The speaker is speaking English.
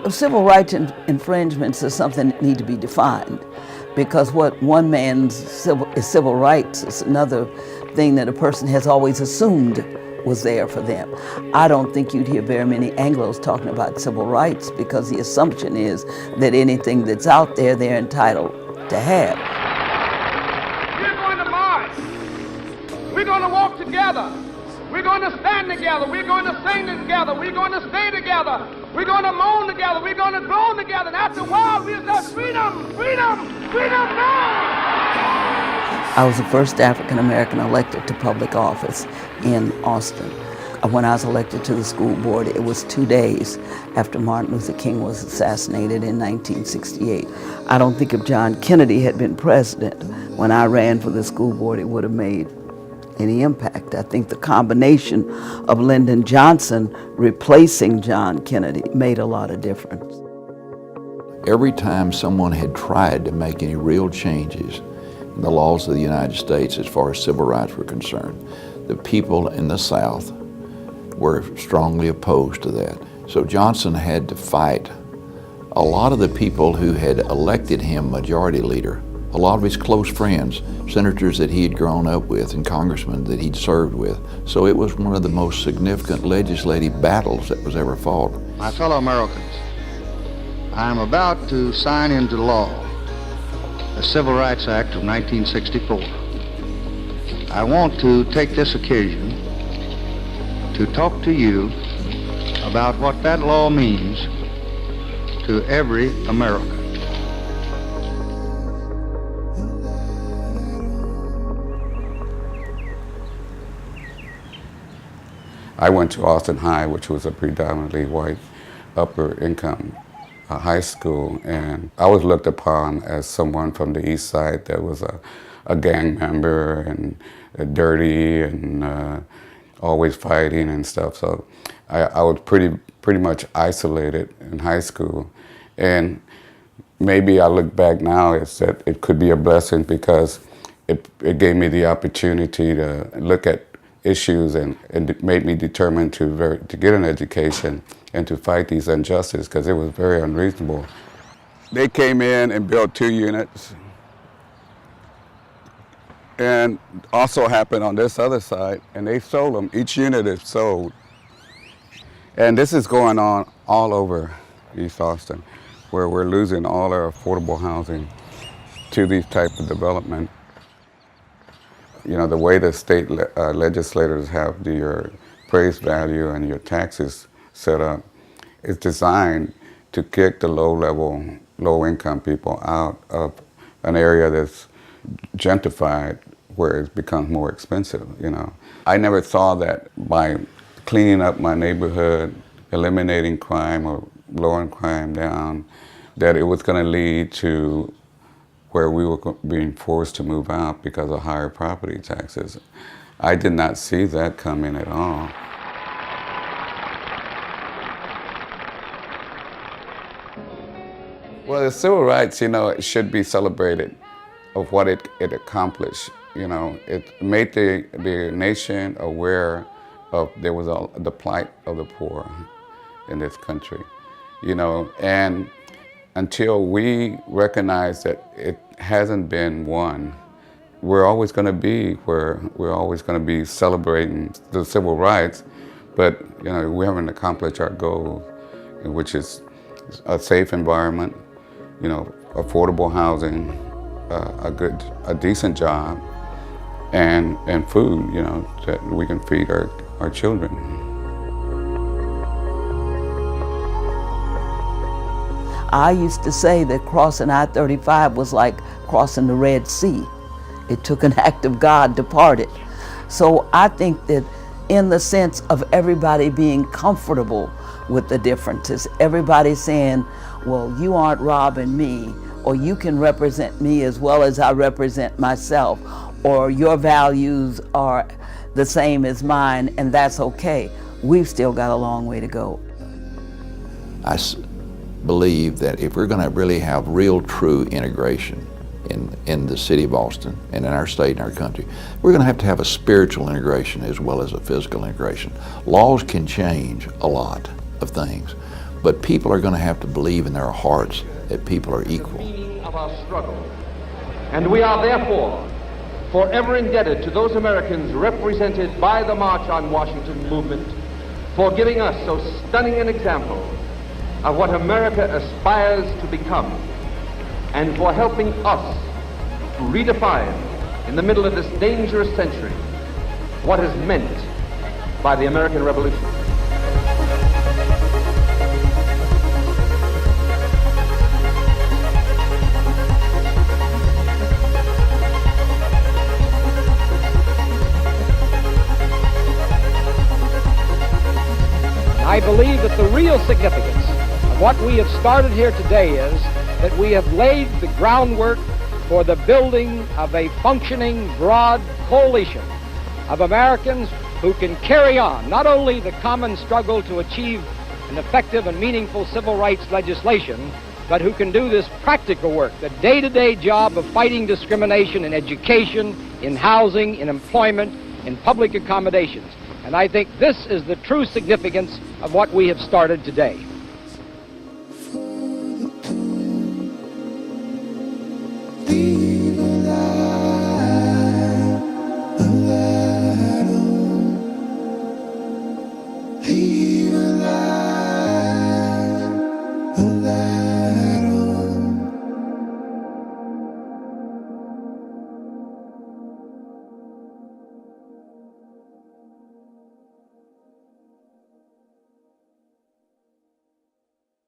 Civil rights infringements is something that need to be defined, because what one man's civil rights is another thing that a person has always assumed was there for them. I don't think you'd hear very many Anglos talking about civil rights, because the assumption is that anything that's out there, they're entitled to have. We're going to march. We're going to walk together. We're going to stand together. We're going to sing together. We're going to stay together. We're going to moan together. We're going to groan together. And after a while, we'll say, freedom, freedom, freedom now! I was the first African American elected to public office in Austin. When I was elected to the school board, it was 2 days after Martin Luther King was assassinated in 1968. I don't think if John Kennedy had been president when I ran for the school board, it would have made any impact. I think the combination of Lyndon Johnson replacing John Kennedy made a lot of difference. Every time someone had tried to make any real changes in the laws of the United States as far as civil rights were concerned, the people in the South were strongly opposed to that. So Johnson had to fight a lot of the people who had elected him majority leader, a lot of his close friends, senators that he had grown up with and congressmen that he'd served with. So it was one of the most significant legislative battles that was ever fought. My fellow Americans, I am about to sign into law the Civil Rights Act of 1964. I want to take this occasion to talk to you about what that law means to every American. I went to Austin High, which was a predominantly white upper income high school, and I was looked upon as someone from the east side that was a gang member and dirty and always fighting and stuff. So I was pretty much isolated in high school. And maybe I look back now as that it could be a blessing, because it gave me the opportunity to look at issues and it made me determined to get an education and to fight these injustices, because it was very unreasonable. They came in and built 2 units, and also happened on this other side, and they sold them. Each unit is sold. And this is going on all over East Austin, where we're losing all our affordable housing to these type of development. You know, the way the state legislators have your appraised value and your taxes set up is designed to kick the low-level, low-income people out of an area that's gentrified, where it becomes more expensive, you know. I never thought that by cleaning up my neighborhood, eliminating crime or lowering crime down, that it was going to lead to where we were being forced to move out because of higher property taxes. I did not see that coming at all. Well, the civil rights, you know, it should be celebrated of what it accomplished. You know, it made the nation aware of the plight of the poor in this country. You know, and until we recognize that it hasn't been won, we're always going to be where we're always going to be celebrating the civil rights, but you know, we haven't accomplished our goal, which is a safe environment, you know, affordable housing, a decent job, and food, you know, that we can feed our children. I used to say that crossing I-35 was like crossing the Red Sea. It took an act of God to part it. So I think that in the sense of everybody being comfortable with the differences, everybody saying, well, you aren't robbing me, or you can represent me as well as I represent myself, or your values are the same as mine, and that's okay. We've still got a long way to go. I believe that if we're going to really have real, true integration in the city of Austin and in our state and our country, we're going to have a spiritual integration as well as a physical integration. Laws can change a lot of things, But people are going to have to believe in their hearts that people are equal. Meaning of our struggle. And we are therefore forever indebted to those Americans represented by the March on Washington movement for giving us so stunning an example of what America aspires to become, and for helping us to redefine in the middle of this dangerous century what is meant by the American Revolution. I believe that the real significance of what we have started here today is that we have laid the groundwork for the building of a functioning, broad coalition of Americans who can carry on not only the common struggle to achieve an effective and meaningful civil rights legislation, but who can do this practical work, the day-to-day job of fighting discrimination in education, in housing, in employment, in public accommodations. And I think this is the true significance of what we have started today. Leave alive, alive.